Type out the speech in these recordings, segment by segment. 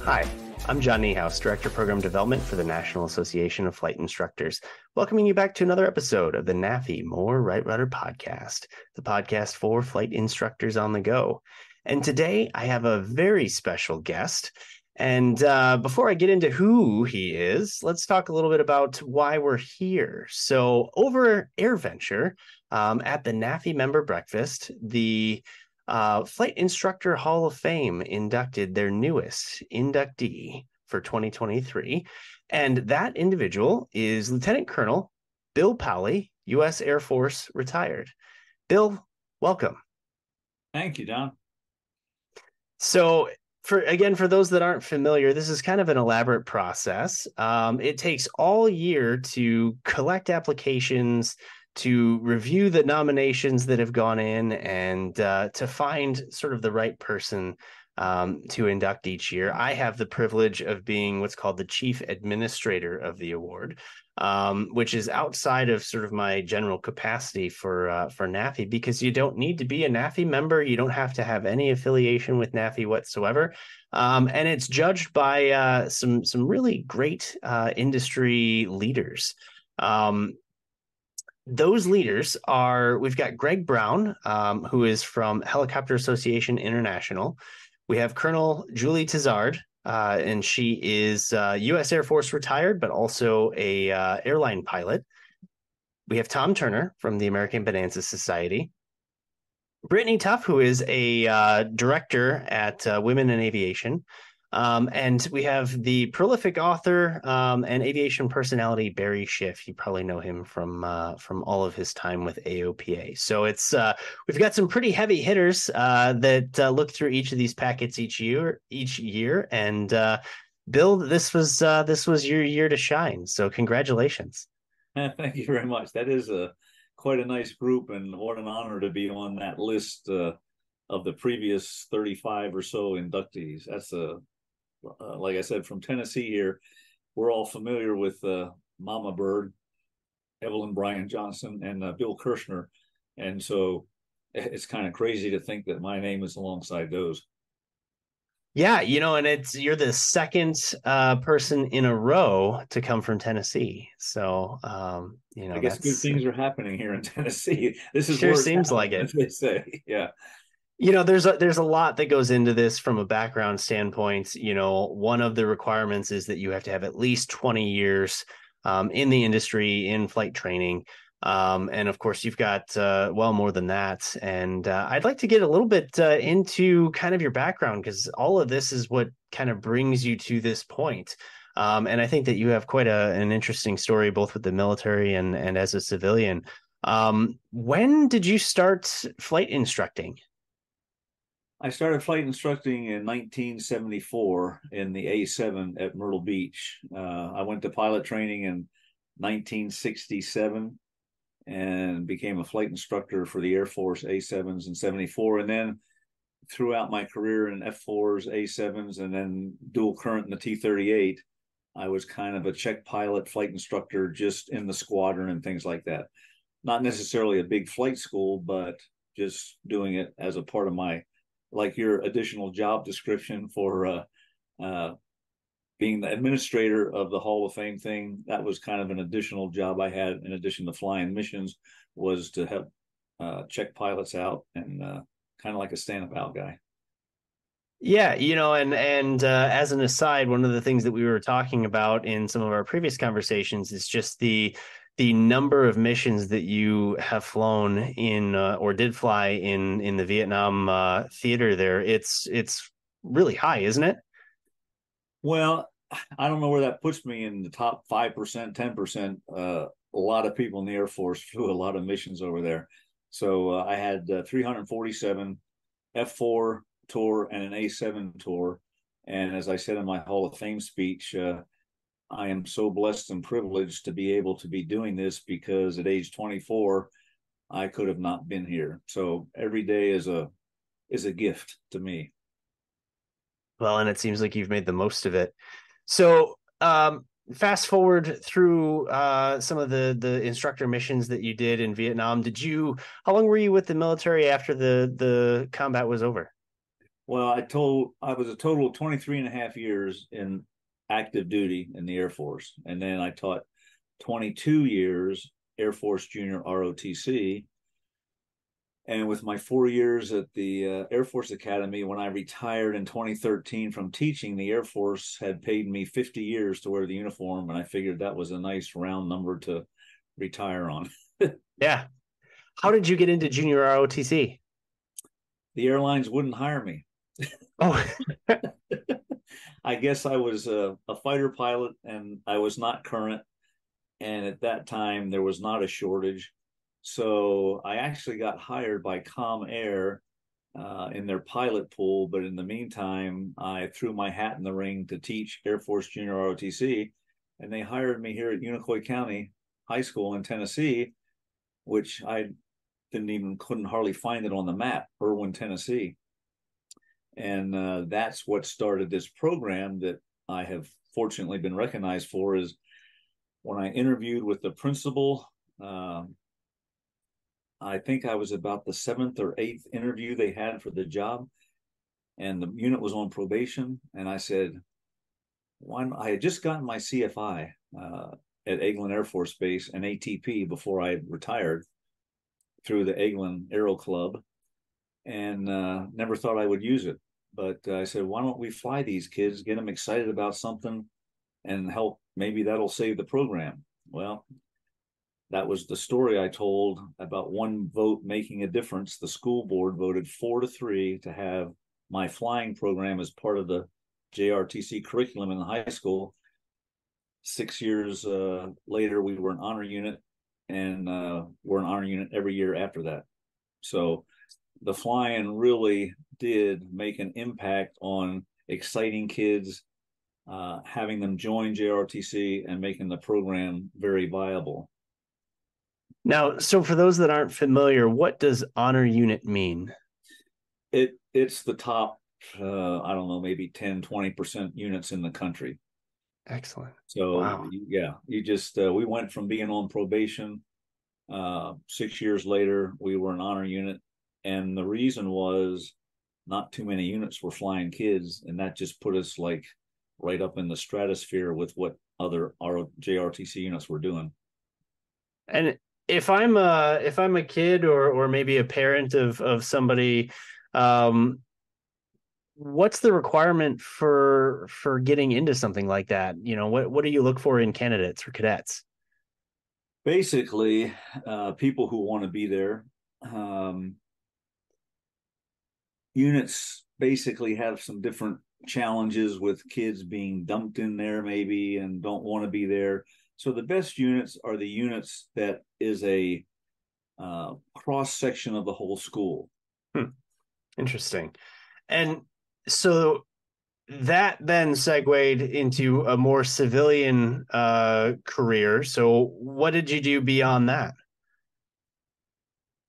Hi, I'm John Niehaus, Director of Program Development for the National Association of Flight Instructors, welcoming you back to another episode of the NAFI More Right Rudder podcast, the podcast for flight instructors on the go. And today I have a very special guest. And before I get into who he is, let's talk a little bit about why we're here. So over AirVenture at the NAFI member breakfast, the Flight Instructor Hall of Fame inducted their newest inductee for 2023. And that individual is Lieutenant Colonel Bill Powley, U.S. Air Force retired. Bill, welcome. Thank you, Don. So for those that aren't familiar, this is kind of an elaborate process. It takes all year to collect applications, to review the nominations that have gone in, and to find sort of the right person to induct each year. I have the privilege of being what's called the chief administrator of the award, which is outside of sort of my general capacity for NAFI, because you don't need to be a NAFI member. You don't have to have any affiliation with NAFI whatsoever. And it's judged by some really great industry leaders. Those leaders are, we've got Greg Brown, who is from Helicopter Association International. We have Colonel Julie Tizard, and she is U.S. Air Force retired, but also a airline pilot. We have Tom Turner from the American Bonanza Society. Brittany Tuff, who is a director at Women in Aviation. And we have the prolific author and aviation personality Barry Schiff. You probably know him from all of his time with AOPA. So it's we've got some pretty heavy hitters that look through each of these packets each year. And Bill, this was your year to shine. So congratulations. Thank you very much. That is quite a nice group, and what an honor to be on that list of the previous 35 or so inductees. That's like I said, from Tennessee here, we're all familiar with Mama Bird, Evelyn Bryan Johnson, and Bill Kirshner. And so it's kind of crazy to think that my name is alongside those. Yeah, and you're the second person in a row to come from Tennessee. So, I guess good that's things are happening here in Tennessee. This is sure where it's seems like happening, it. as they say. Yeah. There's a lot that goes into this from a background standpoint. One of the requirements is that you have to have at least 20 years in the industry in flight training. And of course, you've got well more than that. And I'd like to get a little bit into kind of your background, because all of this is what kind of brings you to this point. And I think that you have quite an interesting story, both with the military and as a civilian. When did you start flight instructing? I started flight instructing in 1974 in the A7 at Myrtle Beach. I went to pilot training in 1967 and became a flight instructor for the Air Force A7s in 74. And then throughout my career in F4s, A7s, and then dual current in the T-38, I was kind of a check pilot, flight instructor, just in the squadron and things like that. Not necessarily a big flight school, but just doing it as a part of my, like your additional job description for being the administrator of the Hall of Fame thing. That was kind of an additional job I had in addition to flying missions, was to help check pilots out and kind of like a stand-up out guy. Yeah, and as an aside, one of the things that we were talking about in some of our previous conversations is just the number of missions that you have flown in or did fly in the Vietnam theater there. It's really high, isn't it? Well, I don't know where that puts me in the top 5%, 10%. A lot of people in the Air Force flew a lot of missions over there. So I had 347 F4 tour and an A7 tour. And as I said in my Hall of Fame speech, I am so blessed and privileged to be able to be doing this, because at age 24, I could have not been here. So every day is a gift to me. Well, and it seems like you've made the most of it. So, fast forward through some of the instructor missions that you did in Vietnam. How long were you with the military after the combat was over? Well, I was a total of 23 and a half years in active duty in the Air Force. And then I taught 22 years Air Force Junior ROTC. And with my 4 years at the Air Force Academy, when I retired in 2013 from teaching, the Air Force had paid me 50 years to wear the uniform. And I figured that was a nice round number to retire on. Yeah. How did you get into junior ROTC? The airlines wouldn't hire me. Oh, I guess I was a fighter pilot and I was not current. And at that time, there was not a shortage. So I actually got hired by Air in their pilot pool. But in the meantime, I threw my hat in the ring to teach Air Force Junior ROTC. And they hired me here at Unicoi County High School in Tennessee, which I couldn't hardly find it on the map, Irwin, Tennessee. And that's what started this program that I have fortunately been recognized for. Is when I interviewed with the principal, I think I was about the 7th or 8th interview they had for the job, and the unit was on probation. And I said, I had just gotten my CFI at Eglin Air Force Base and ATP before I retired through the Eglin Aero Club, and never thought I would use it. But I said, why don't we fly these kids, get them excited about something, and help? Maybe that'll save the program. Well, that was the story I told about one vote making a difference. The school board voted 4-3 to have my flying program as part of the JRTC curriculum in the high school. 6 years later, we were an honor unit, and we're an honor unit every year after that. So the flying really did make an impact on exciting kids, having them join JRTC and making the program very viable. now, so for those that aren't familiar, what does honor unit mean? It's the top, I don't know, maybe 10-20% units in the country. Excellent. So Wow. yeah, you just we went from being on probation. 6 years later, we were an honor unit, and the reason was not too many units were flying kids, and that just put us like right up in the stratosphere with what other JRTC units were doing. And if I'm a kid or maybe a parent of somebody, um, what's the requirement for getting into something like that? What do you look for in candidates or cadets? Basically, people who want to be there. Um, Units basically have some different challenges with kids being dumped in there maybe and don't want to be there. So the best units are the units that is a cross section of the whole school. Interesting. And so that then segued into a more civilian career. So what did you do beyond that?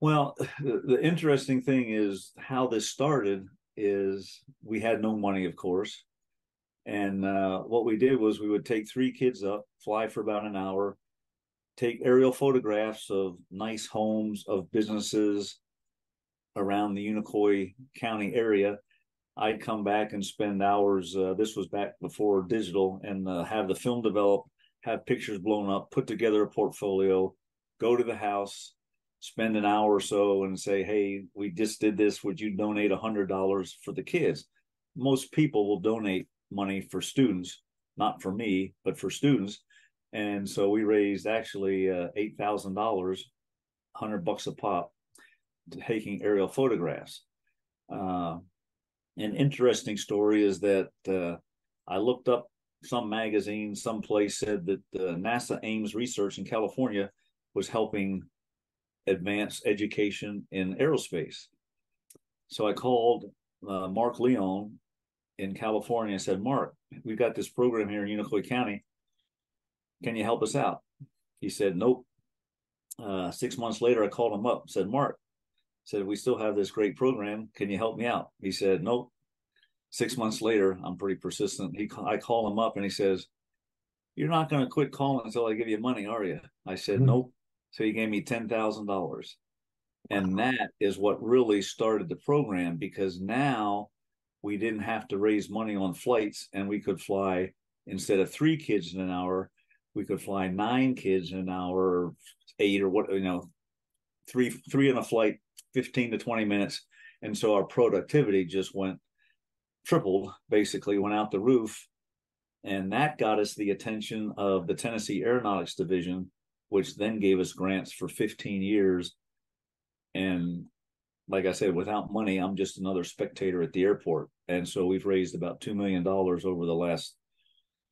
Well, the interesting thing is how this started is we had no money, of course. And what we did was we would take 3 kids up, fly for about an hour, take aerial photographs of nice homes, of businesses around the Unicoi County area. I'd come back and spend hours. This was back before digital, and have the film developed, have pictures blown up, put together a portfolio, go to the house, spend an hour or so, and say, "Hey, we just did this. Would you donate $100 for the kids?" Most people will donate money for students, not for me, but for students. And so we raised actually $8,000, $100 a pop, taking aerial photographs. An interesting story is that I looked up some magazine, someplace said that NASA Ames Research in California was helping advance education in aerospace. So I called Mark Leon in California and said, "Mark, we've got this program here in Unicoi County. Can you help us out?" He said, "Nope." 6 months later, I called him up, said, "Mark," said, "we still have this great program. Can you help me out?" He said, "Nope." 6 months later, I'm pretty persistent. I call him up and he says, "You're not going to quit calling until I give you money, are you?" I said, "Nope." So he gave me $10,000. And that is what really started the program, because now we didn't have to raise money on flights, and we could fly, instead of 3 kids in an hour, we could fly 9 kids in an hour, or 8, or what, three in a flight, 15 to 20 minutes. And so our productivity just tripled, basically went out the roof. And that got us the attention of the Tennessee Aeronautics Division, which then gave us grants for 15 years. And like I said, without money, I'm just another spectator at the airport. And so we've raised about $2 million over the last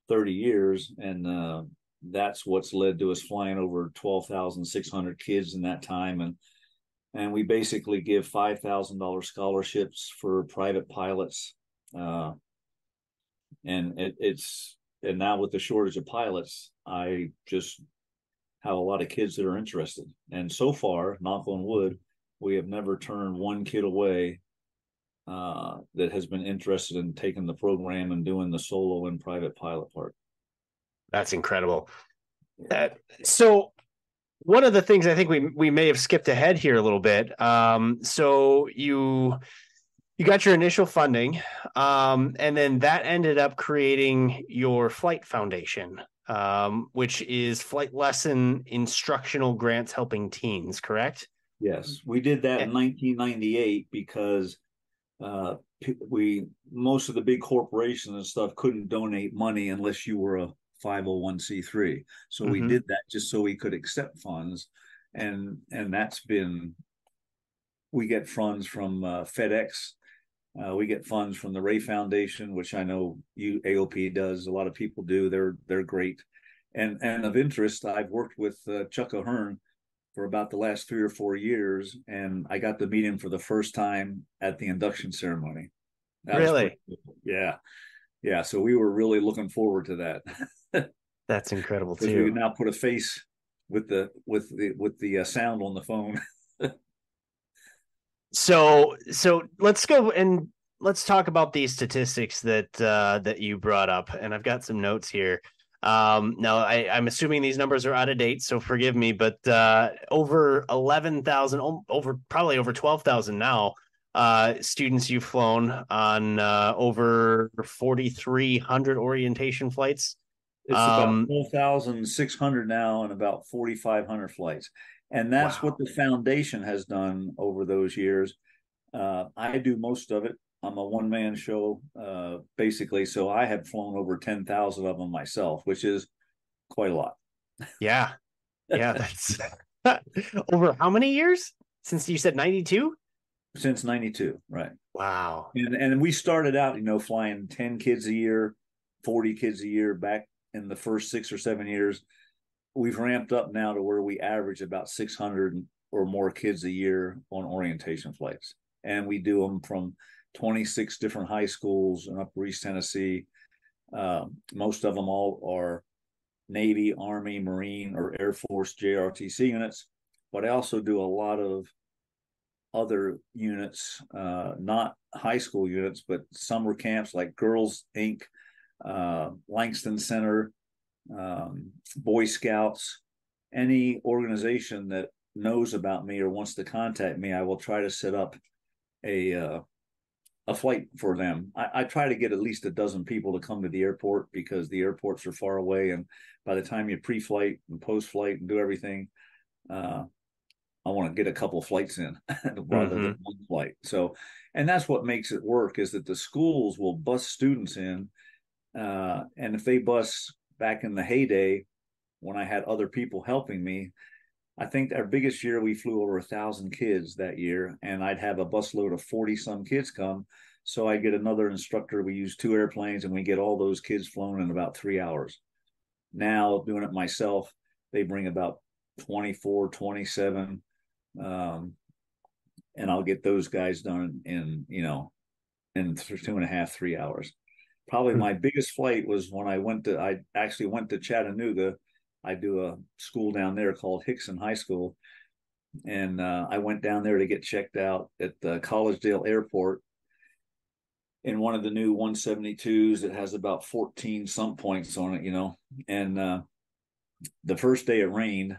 30 years. And that's what's led to us flying over 12,600 kids in that time. And we basically give $5,000 scholarships for private pilots. And and now with the shortage of pilots, I just have a lot of kids that are interested. And so far, knock on wood, we have never turned one kid away that has been interested in taking the program and doing the solo and private pilot part. That's incredible. So one of the things I think we may have skipped ahead here a little bit. So you got your initial funding, and then that ended up creating your Flight Foundation, which is flight lesson instructional grants helping teens, correct? Yes, we did that in 1998 because most of the big corporations and stuff couldn't donate money unless you were a 501c3. So we did that just so we could accept funds, and that's been. We get funds from FedEx. We get funds from the Ray Foundation, which I know AOP does. A lot of people do. They're great, and of interest. I've worked with Chuck Ahern for about the last 3 or 4 years, and I got to meet him for the first time at the induction ceremony. Really? Yeah. So we were really looking forward to that. That's incredible too. Because we can now put a face with the sound on the phone. So let's go and let's talk about these statistics that you brought up, and I've got some notes here. Now I'm assuming these numbers are out of date, so forgive me, but over 11,000, probably over 12,000 now, students you've flown on over 4,300 orientation flights. It's about 12,600 now and about 4,500 flights. And that's what the foundation has done over those years. I do most of it. I'm a one-man show, basically. So I have flown over 10,000 of them myself, which is quite a lot. Yeah. That's over how many years? Since you said 92? Since 92, right. Wow. And we started out, flying 10 kids a year, 40 kids a year back in the first 6 or 7 years. We've ramped up now to where we average about 600 or more kids a year on orientation flights. And we do them from 26 different high schools in Upper East Tennessee. Most of them all are Navy, Army, Marine, or Air Force JRTC units. But I also do a lot of other units, not high school units, but summer camps like Girls Inc., Langston Center, Boy Scouts. Any organization that knows about me or wants to contact me, I will try to set up a flight for them. I try to get at least a dozen people to come to the airport because the airports are far away, and by the time you pre-flight and post-flight and do everything, I want to get a couple of flights in rather than one flight. So, and that's what makes it work, is that the schools will bus students in, and if they bus back in the heyday when I had other people helping me, I think our biggest year we flew over 1,000 kids that year, and I'd have a busload of 40 some kids come. So I get another instructor. We use 2 airplanes, and we get all those kids flown in about 3 hours. Now doing it myself, they bring about 24, 27, and I'll get those guys done in 2.5, 3 hours. Probably my biggest flight was when I actually went to Chattanooga. I do a school down there called Hickson High School. And I went down there to get checked out at the Collegedale Airport in one of the new 172s that has about 14 some points on it, And the first day it rained.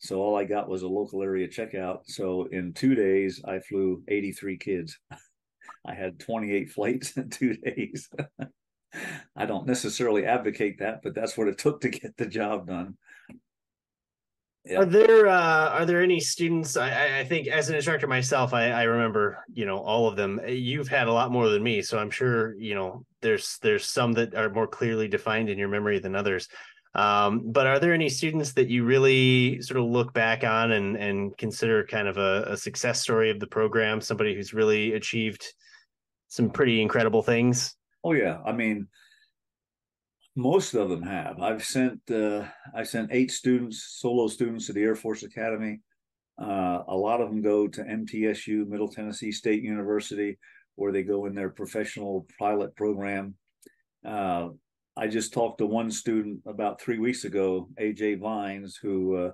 So all I got was a local area checkout. So in 2 days, I flew 83 kids. I had 28 flights in 2 days. I don't necessarily advocate that, but that's what it took to get the job done. Yeah. Are there any students? I think as an instructor myself, I remember, all of them. You've had a lot more than me, so I'm sure, there's some that are more clearly defined in your memory than others. But are there any students that you really sort of look back on and consider kind of a success story of the program, somebody who's really achieved some pretty incredible things? Oh yeah. I mean, most of them have. I've sent 8 solo students to the Air Force Academy. A lot of them go to MTSU, Middle Tennessee State University, where they go in their professional pilot program. I just talked to one student about 3 weeks ago, AJ Vines, who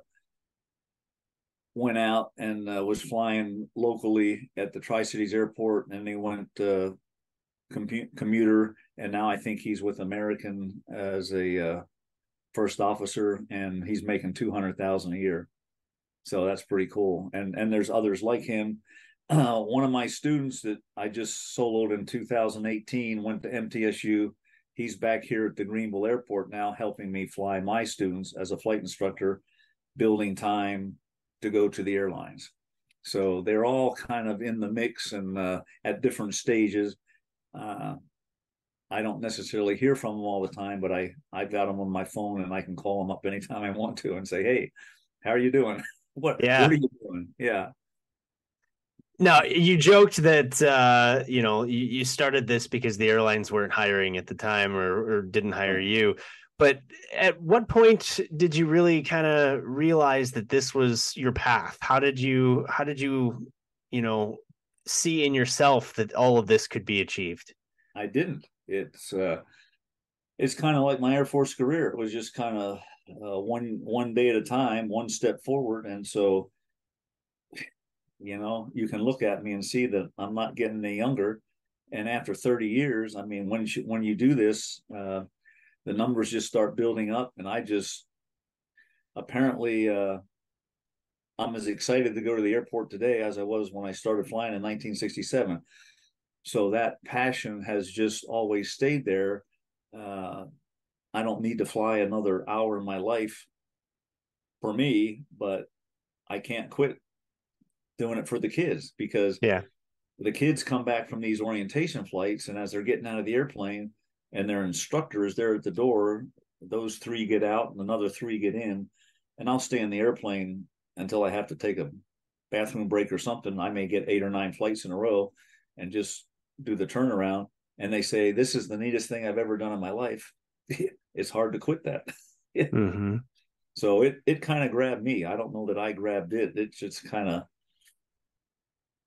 went out and was flying locally at the Tri-Cities Airport, and they went commuter, and now I think he's with American as a first officer, and he's making $200,000 a year. So that's pretty cool. And there's others like him. One of my students that I just soloed in 2018 went to MTSU. He's back here at the Greenville Airport now, helping me fly my students as a flight instructor, building time to go to the airlines. So they're all kind of in the mix and at different stages. I don't necessarily hear from them all the time, but I've got them on my phone, and I can call them up anytime I want to and say, "Hey, how are you doing? What Yeah. are you doing?" Yeah. No, you joked that you started this because the airlines weren't hiring at the time or didn't hire Right. you. But at what point did you really kind of realize that this was your path? How did you, see in yourself that all of this could be achieved? I didn't. It's kind of like my Air Force career. It was just kind of one day at a time, one step forward. And so, you can look at me and see that I'm not getting any younger. And after 30 years, I mean, when you do this, the numbers just start building up, and I just apparently I'm as excited to go to the airport today as I was when I started flying in 1967. So that passion has just always stayed there. I don't need to fly another hour in my life for me, but I can't quit doing it for the kids, because Yeah. the kids come back from these orientation flights, and as they're getting out of the airplane and their instructor is there at the door, those 3 get out and another 3 get in, and I'll stay in the airplane until I have to take a bathroom break or something. I may get 8 or 9 flights in a row and just do the turnaround. And they say, "This is the neatest thing I've ever done in my life." It's hard to quit that. Mm-hmm. So it kind of grabbed me. I don't know that I grabbed it. It just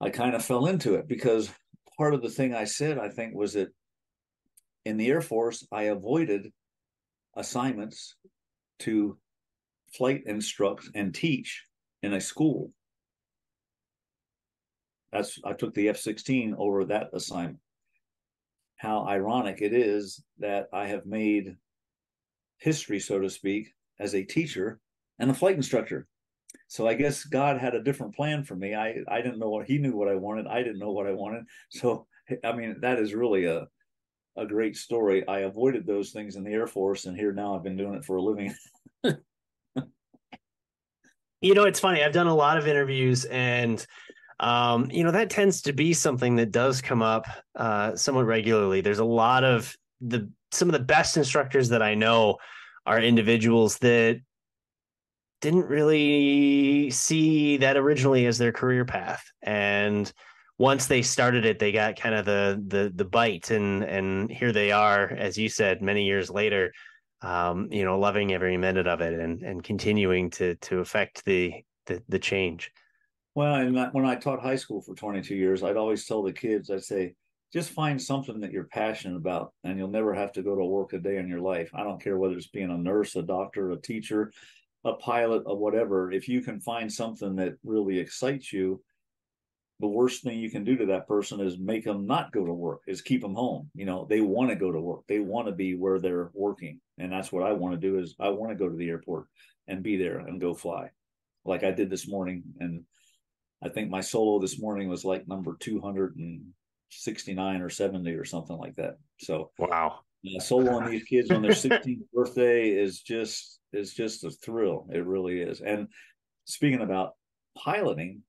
I kind of fell into it, because part of the thing I said, I think, was that in the Air Force, I avoided assignments to flight instruct and teach in a school. I took the F-16 over that assignment. How ironic it is that I have made history, so to speak, as a teacher and a flight instructor. So I guess God had a different plan for me. I didn't know what He knew what I wanted. I didn't know what I wanted. So I mean, that is really a great story. I avoided those things in the Air Force, and here now I've been doing it for a living. It's funny. I've done a lot of interviews, and that tends to be something that does come up somewhat regularly. There's a lot of some of the best instructors that I know are individuals that didn't really see that originally as their career path. And once they started it, they got kind of the bite, and here they are, as you said, many years later, loving every minute of it and continuing to affect the change. Well, and when I taught high school for 22 years, I'd always tell the kids, I'd say, just find something that you're passionate about, and you'll never have to go to work a day in your life. I don't care whether it's being a nurse, a doctor, a teacher, a pilot, or whatever. If you can find something that really excites you, the worst thing you can do to that person is make them not go to work, is keep them home. They want to go to work. They want to be where they're working. And that's what I want to do, is I want to go to the airport and be there and go fly like I did this morning. And I think my solo this morning was like number 200 and 69 or 70 or something like that. So Wow. soloing these kids on their 16th birthday is just a thrill. It really is. And speaking about piloting,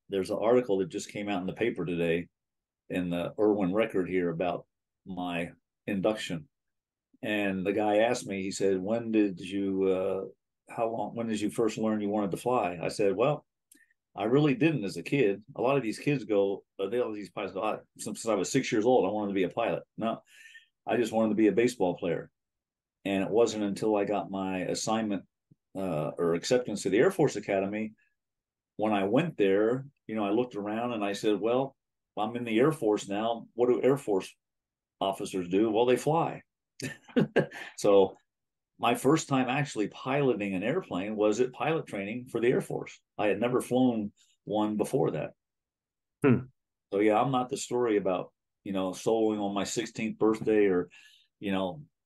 there's an article that just came out in the paper today in the Irwin Record here about my induction. And the guy asked me, he said, when did you first learn you wanted to fly? I said, well, I really didn't as a kid. A lot of these kids go, these pilots go, since I was 6 years old, I wanted to be a pilot. No, I just wanted to be a baseball player. And it wasn't until I got my assignment or acceptance to the Air Force Academy. When I went there, I looked around and I said, well, I'm in the Air Force now. What do Air Force officers do? Well, they fly. So my first time actually piloting an airplane was at pilot training for the Air Force. I had never flown one before that. So yeah, I'm not the story about, soloing on my 16th birthday or,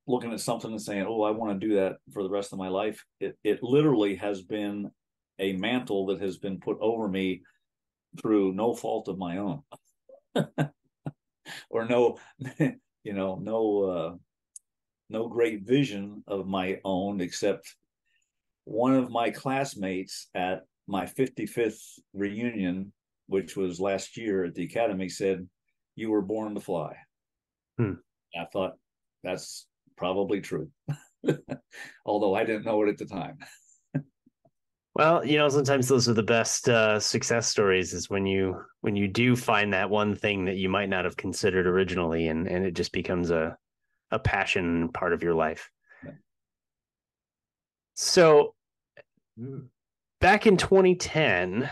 looking at something and saying, oh, I want to do that for the rest of my life. It literally has been a mantle that has been put over me through no fault of my own. Or no, no great vision of my own, except one of my classmates at my 55th reunion, which was last year at the academy, said, "You were born to fly." I thought that's probably true, although I didn't know it at the time. Well, sometimes those are the best success stories, is when you do find that one thing that you might not have considered originally, and it just becomes a passion part of your life. Yeah. So back in 2010,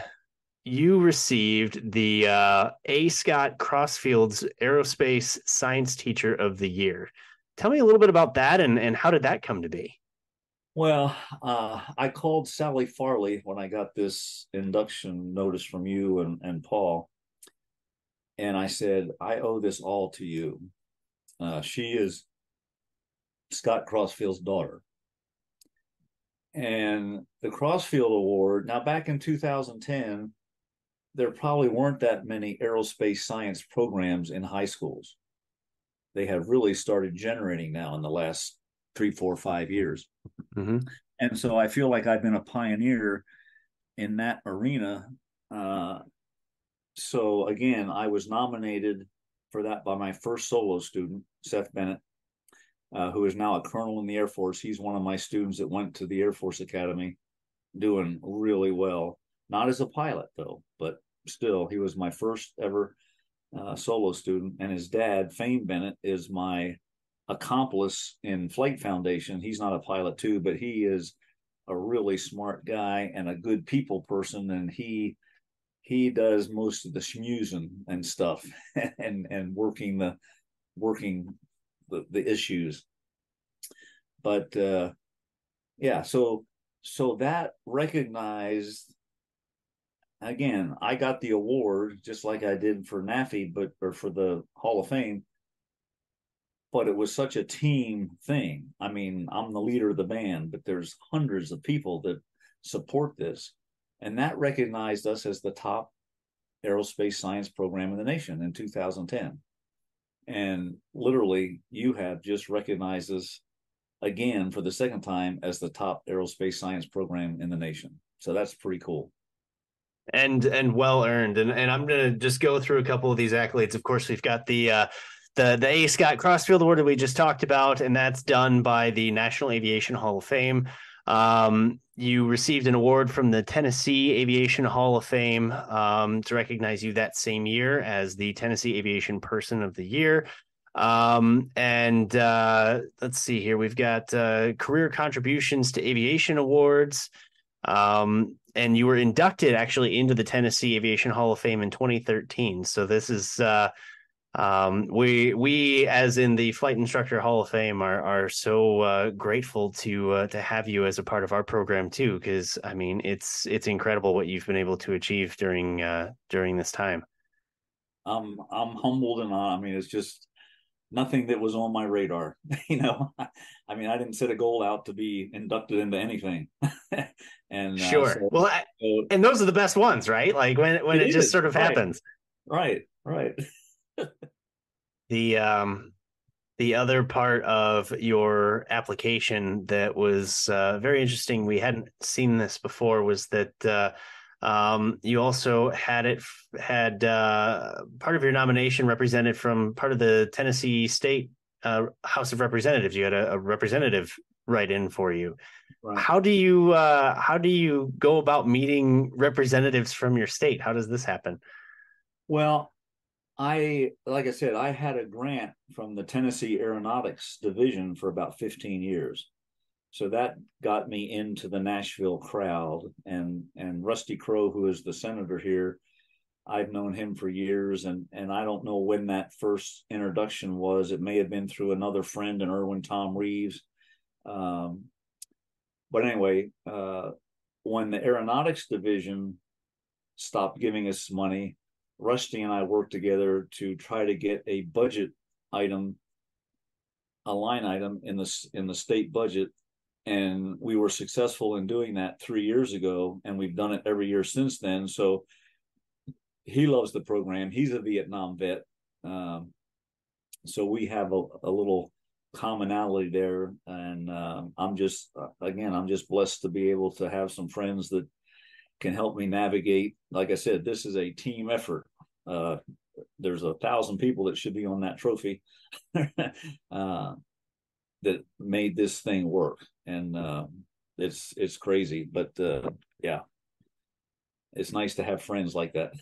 you received the A. Scott Crossfield's Aerospace Science Teacher of the Year. Tell me a little bit about that, and how did that come to be? Well, I called Sally Farley when I got this induction notice from you and Paul. And I said, I owe this all to you. She is Scott Crossfield's daughter. And the Crossfield Award, now back in 2010, there probably weren't that many aerospace science programs in high schools. They have really started generating now in the last 3, 4, 5 years. Mm-hmm. And so I feel like I've been a pioneer in that arena. So again, I was nominated for that by my first solo student, Seth Bennett, who is now a colonel in the Air Force. He's one of my students that went to the Air Force Academy, doing really well. Not as a pilot, though, but still, he was my first ever solo student. And his dad, Fane Bennett, is my accomplice in Flight Foundation. He's not a pilot too, but he is a really smart guy and a good people person. And he does most of the schmoozing and stuff and working the issues. But yeah, so that recognized, again, I got the award just like I did for NAFI, or for the Hall of Fame. But it was such a team thing. I mean, I'm the leader of the band, but there's hundreds of people that support this. And that recognized us as the top aerospace science program in the nation in 2010. And literally, you have just recognized us again for the second time as the top aerospace science program in the nation. So that's pretty cool. And well earned. And I'm going to just go through a couple of these accolades. Of course, we've got the A. Scott Crossfield Award that we just talked about, and that's done by the National Aviation Hall of Fame. You received an award from the Tennessee Aviation Hall of Fame to recognize you that same year as the Tennessee Aviation Person of the Year. And let's see here. We've got Career Contributions to Aviation Awards. And you were inducted actually into the Tennessee Aviation Hall of Fame in 2013. So this is we as in the Flight Instructor Hall of Fame are so grateful to have you as a part of our program too, because I mean it's incredible what you've been able to achieve during this time. I'm humbled and I mean it's just nothing that was on my radar. I mean I didn't set a goal out to be inducted into anything. And sure, and those are the best ones, right? Like when it just sort of happens. Right. The the other part of your application that was very interesting, we hadn't seen this before, was that you also had part of your nomination represented from part of the Tennessee State House of Representatives. You had a representative write in for you. Right. How do you go about meeting representatives from your state? How does this happen? Well, like I said, I had a grant from the Tennessee Aeronautics Division for about 15 years. So that got me into the Nashville crowd. And Rusty Crowe, who is the senator here, I've known him for years, and I don't know when that first introduction was. It may have been through another friend in Irwin Tom Reeves. Um, but anyway, when the Aeronautics Division stopped giving us money, Rusty and I worked together to try to get a budget item, a line item in the state budget, and we were successful in doing that 3 years ago, and we've done it every year since then. So he loves the program. He's a Vietnam vet, so we have a little commonality there, and I'm just blessed to be able to have some friends that can help me navigate. Like I said, this is a team effort. There's 1,000 people that should be on that trophy that made this thing work, and it's crazy, but yeah, it's nice to have friends like that.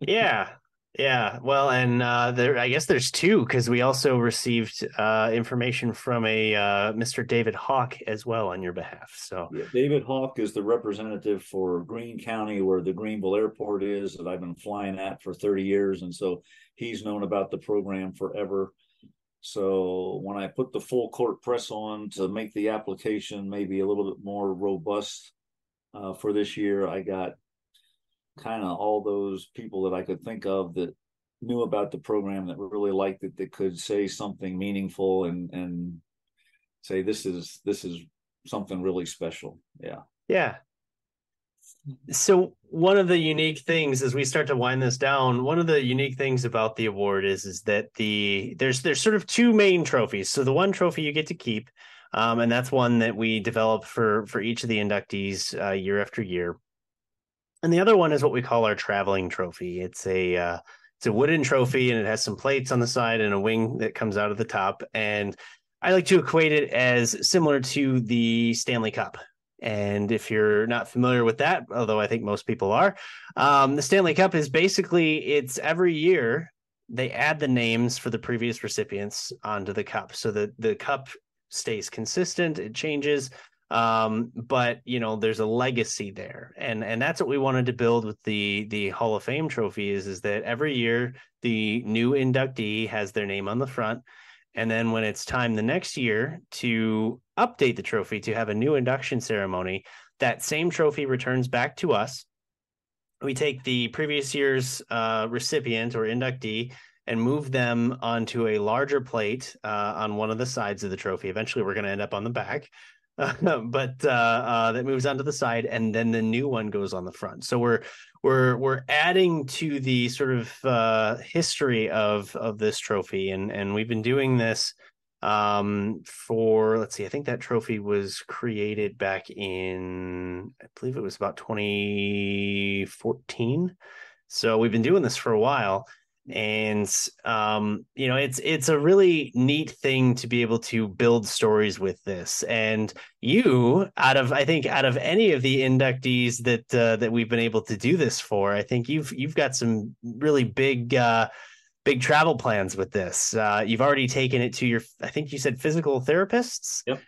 Yeah. Yeah. Well, and I guess there's two, because we also received information from a Mr. David Hawk as well on your behalf. So Yeah, David Hawk is the representative for Greene County, where the Greenville Airport is, that I've been flying at for 30 years. And so he's known about the program forever. So when I put the full court press on to make the application maybe a little bit more robust for this year, I got kind of all those people that I could think of that knew about the program, that really liked it, that could say something meaningful and say this is something really special. Yeah. yeah. So one of the unique things, as we start to wind this down, one of the unique things about the award is that there's sort of two main trophies. So the one trophy you get to keep, and that's one that we develop for each of the inductees year after year. And the other one is what we call our traveling trophy. It's a wooden trophy, and it has some plates on the side and a wing that comes out of the top. And I like to equate it as similar to the Stanley Cup. And if you're not familiar with that, although I think most people are, the Stanley Cup is basically, it's every year they add the names for the previous recipients onto the cup, so that the cup stays consistent. It changes, but there's a legacy there, and that's what we wanted to build with the Hall of Fame trophy. Is that every year the new inductee has their name on the front, and then when it's time the next year to update the trophy, to have a new induction ceremony, that same trophy returns back to us. We take the previous year's recipient or inductee and move them onto a larger plate on one of the sides of the trophy. Eventually, we're going to end up on the back. But that moves onto the side, and then the new one goes on the front. So we're adding to the sort of history of this trophy, and we've been doing this for, let's see, I think that trophy was created back in, I believe it was about 2014. So we've been doing this for a while. And it's a really neat thing to be able to build stories with this. And you, out of any of the inductees that we've been able to do this for, I think you've got some really big travel plans with this. You've already taken it to your, I think you said, physical therapists. Yep.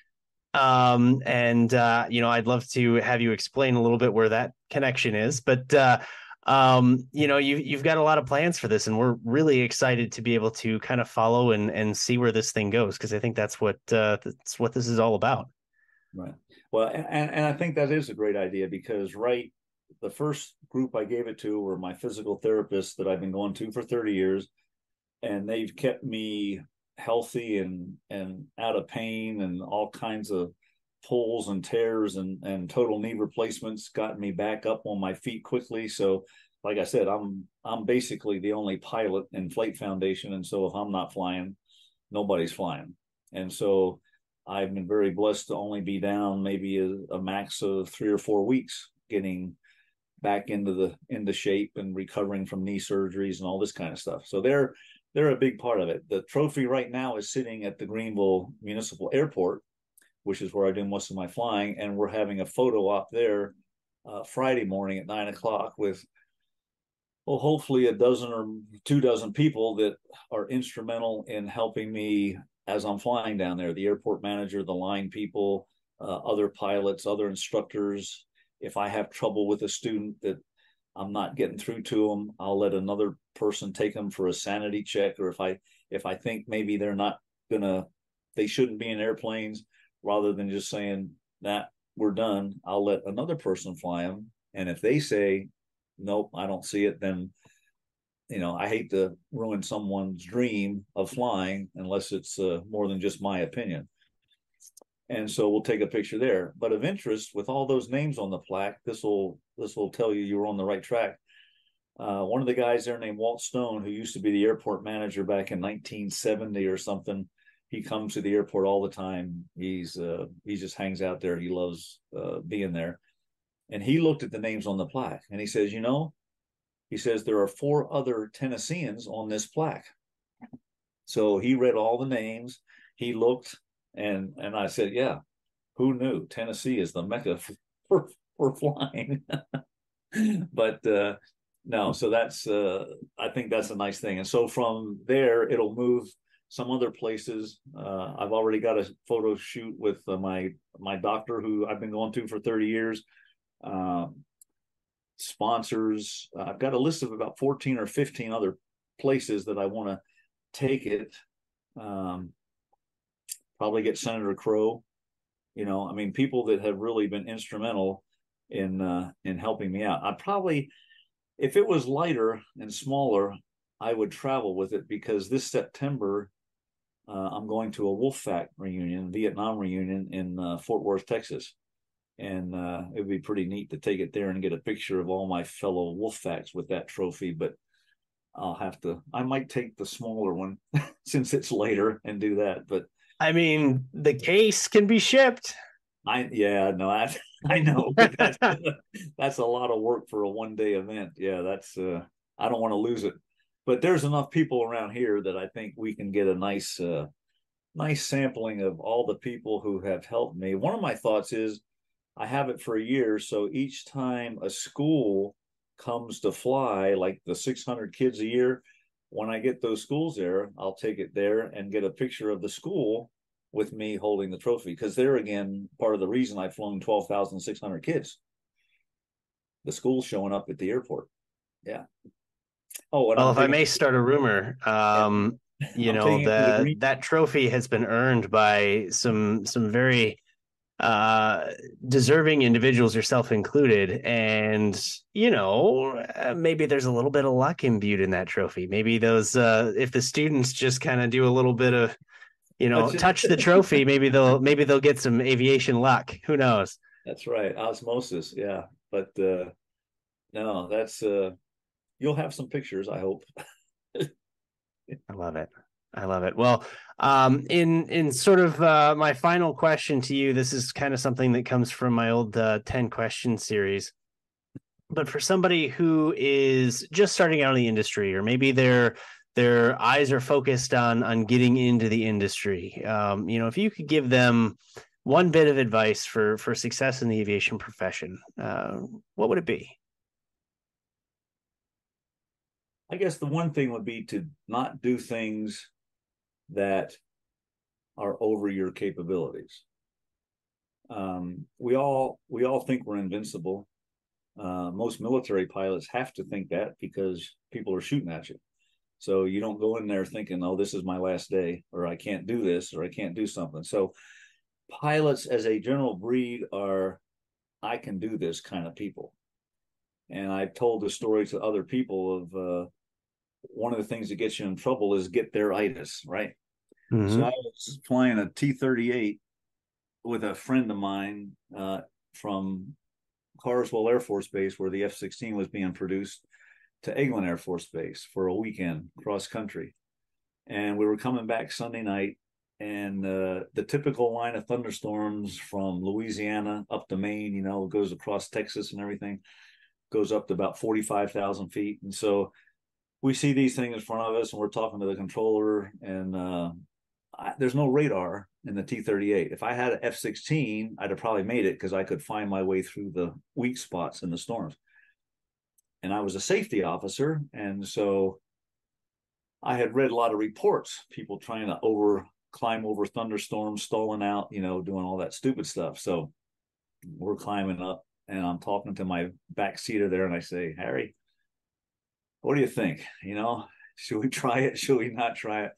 And I'd love to have you explain a little bit where that connection is, but you've got a lot of plans for this, and we're really excited to be able to kind of follow and see where this thing goes, because I think that's what this is all about. Right. Well, and I think that is a great idea, because the first group I gave it to were my physical therapists that I've been going to for 30 years, and they've kept me healthy and out of pain, and all kinds of pulls and tears and total knee replacements got me back up on my feet quickly. So like I said, I'm basically the only pilot in Flight Foundation, and so if I'm not flying, nobody's flying. And so I've been very blessed to only be down maybe a max of 3 or 4 weeks, getting back into shape and recovering from knee surgeries and all this kind of stuff. So they're a big part of it. The trophy right now is sitting at the Greenville Municipal Airport, which is where I do most of my flying, and we're having a photo op there Friday morning at 9 o'clock with, well, hopefully a dozen or 2 dozen people that are instrumental in helping me as I'm flying down there. The airport manager, the line people, other pilots, other instructors. If I have trouble with a student that I'm not getting through to them, I'll let another person take them for a sanity check. Or if I think maybe they shouldn't be in airplanes, rather than just saying that we're done, I'll let another person fly them. And if they say, nope, I don't see it, then, I hate to ruin someone's dream of flying unless it's more than just my opinion. And so we'll take a picture there. But of interest, with all those names on the plaque, this will tell you were on the right track. One of the guys there named Walt Stone, who used to be the airport manager back in 1970 or something, he comes to the airport all the time. He just hangs out there. He loves being there. And he looked at the names on the plaque and he says, he says there are 4 other Tennesseans on this plaque. So he read all the names. He looked, and I said, yeah, who knew? Tennessee is the mecca for flying. But no, so that's I think that's a nice thing. And so from there, it'll move some other places. I've already got a photo shoot with my doctor, who I've been going to for 30 years. Sponsors. I've got a list of about 14 or 15 other places that I want to take it. Probably get Senator Crow. People that have really been instrumental in helping me out. I probably, if it was lighter and smaller, I would travel with it, because this September I'm going to a WolfPack reunion, Vietnam reunion in Fort Worth, Texas. And it would be pretty neat to take it there and get a picture of all my fellow WolfPacks with that trophy. But I might take the smaller one since it's later and do that. But the case can be shipped. I know, but that's a lot of work for a one-day event. Yeah, that's I don't want to lose it. But there's enough people around here that I think we can get a nice sampling of all the people who have helped me. One of my thoughts is I have it for a year, so each time a school comes to fly, like the 600 kids a year, when I get those schools there, I'll take it there and get a picture of the school with me holding the trophy, because they're, again, part of the reason I've flown 12,600 kids. The school's showing up at the airport. Yeah. Oh, and well, if I may start a rumor, that trophy has been earned by some very deserving individuals, yourself included, and maybe there's a little bit of luck imbued in that trophy. Maybe those if the students just kind of do a little bit of touch the trophy, maybe they'll get some aviation luck. Who knows? That's right, osmosis. Yeah, but no, that's you'll have some pictures, I hope. I love it. Well, in sort of my final question to you, this is kind of something that comes from my old 10 question series. But for somebody who is just starting out in the industry, or maybe their eyes are focused on getting into the industry, if you could give them one bit of advice for success in the aviation profession, what would it be? I guess the one thing would be to not do things that are over your capabilities. We all think we're invincible. Most military pilots have to think that, because people are shooting at you. So you don't go in there thinking, oh, this is my last day, or I can't do this, or I can't do something. So pilots as a general breed are, I can do this kind of people. And I've told the story to other people of one of the things that gets you in trouble is get there-itis, right? Mm-hmm. So I was flying a T-38 with a friend of mine from Carswell Air Force Base, where the F-16 was being produced. to Eglin Air Force Base for a weekend cross country. And we were coming back Sunday night, and the typical line of thunderstorms from Louisiana up to Maine, you know, goes across Texas and everything, goes up to about 45,000 feet. And so we see these things in front of us, and we're talking to the controller, and there's no radar in the T-38. If I had an F-16, I'd have probably made it because I could find my way through the weak spots in the storms. And I was a safety officer, and so I had read a lot of reports, people trying to climb over thunderstorms, stalling out, you know, doing all that stupid stuff. So we're climbing up, and I'm talking to my backseater there, and I say, Harry, what do you think? You know, should we try it? Should we not try it?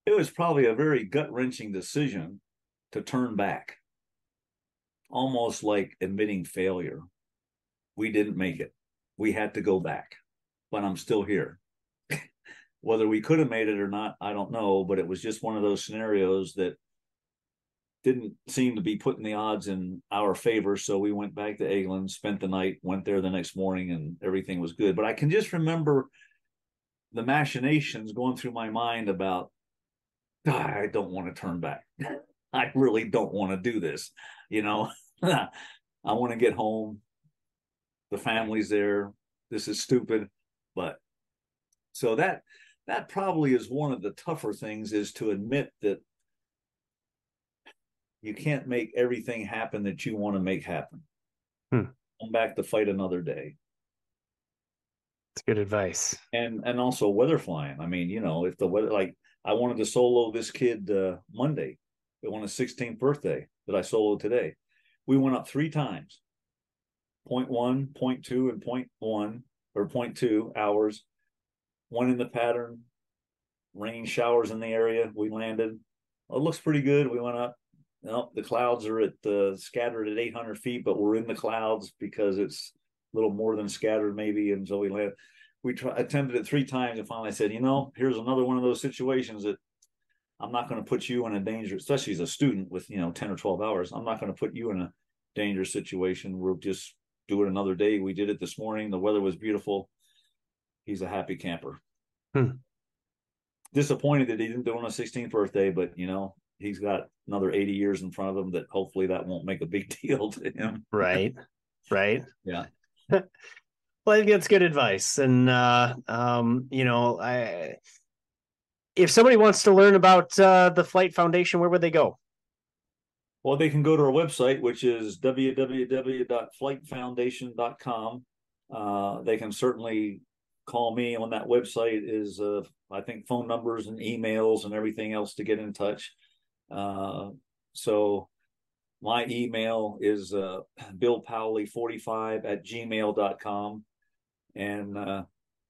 It was probably a very gut-wrenching decision to turn back, almost like admitting failure. We didn't make it. We had to go back, but I'm still here. Whether we could have made it or not, I don't know, but it was just one of those scenarios that didn't seem to be putting the odds in our favor. So we went back to Eglin, spent the night, went there the next morning, and everything was good. But I can just remember the machinations going through my mind about, I don't want to turn back. I really don't want to do this. You know, I want to get home. The family's there. This is stupid. But so that probably is one of the tougher things, is to admit that you can't make everything happen that you want to make happen. Come back to fight another day. It's good advice. And also weather flying. I mean, you know, if the weather, like I wanted to solo this kid Monday. It won his 16th birthday that I soloed today. We went up 3 times, 0.1, 0.2, and 0.1 or 0.2 hours. One in the pattern, rain showers in the area. We landed. It looks pretty good. We went up. No, the clouds are scattered at 800 feet, but we're in the clouds because it's a little more than scattered maybe. And so we landed. We attempted it 3 times, and finally said, you know, here's another one of those situations that I'm not going to put you in a dangerous, especially as a student with, you know, 10 or 12 hours. I'm not going to put you in a dangerous situation. We'll just do it another day. We did it this morning. The weather was beautiful. He's a happy camper. Disappointed that he didn't do it on his 16th birthday, but, you know, he's got another 80 years in front of him that hopefully that won't make a big deal to him. Right. Yeah. Well, I think that's good advice. And, you know, if somebody wants to learn about the Flight Foundation, where would they go? Well, they can go to our website, which is www.flightfoundation.com. They can certainly call me on that website. Is I think phone numbers and emails and everything else to get in touch. So my email is billpowley45@gmail.com. And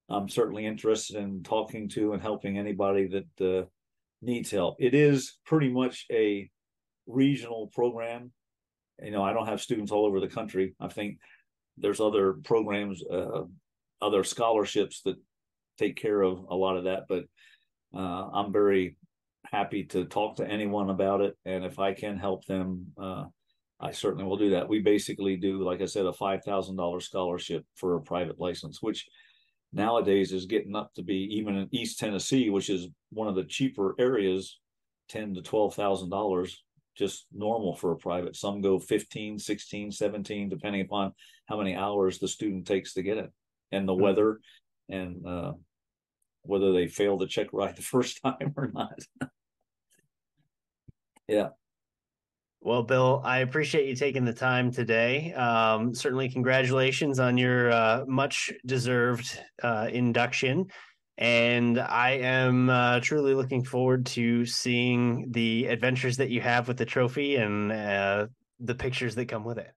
I'm certainly interested in talking to and helping anybody that needs help. It is pretty much a regional program. You know, I don't have students all over the country. I think there's other programs, other scholarships that take care of a lot of that. But I'm very happy to talk to anyone about it. And if I can help them, I certainly will do that. We basically do, like I said, a $5,000 scholarship for a private license, which nowadays is getting up to be, even in East Tennessee, which is one of the cheaper areas, $10,000 to $12,000, just normal for a private. Some go 15, 16, 17, depending upon how many hours the student takes to get it, and the weather, and whether they fail the check ride the first time or not. Yeah. Well, Bill, I appreciate you taking the time today. Certainly congratulations on your much deserved induction. And I am truly looking forward to seeing the adventures that you have with the trophy and the pictures that come with it.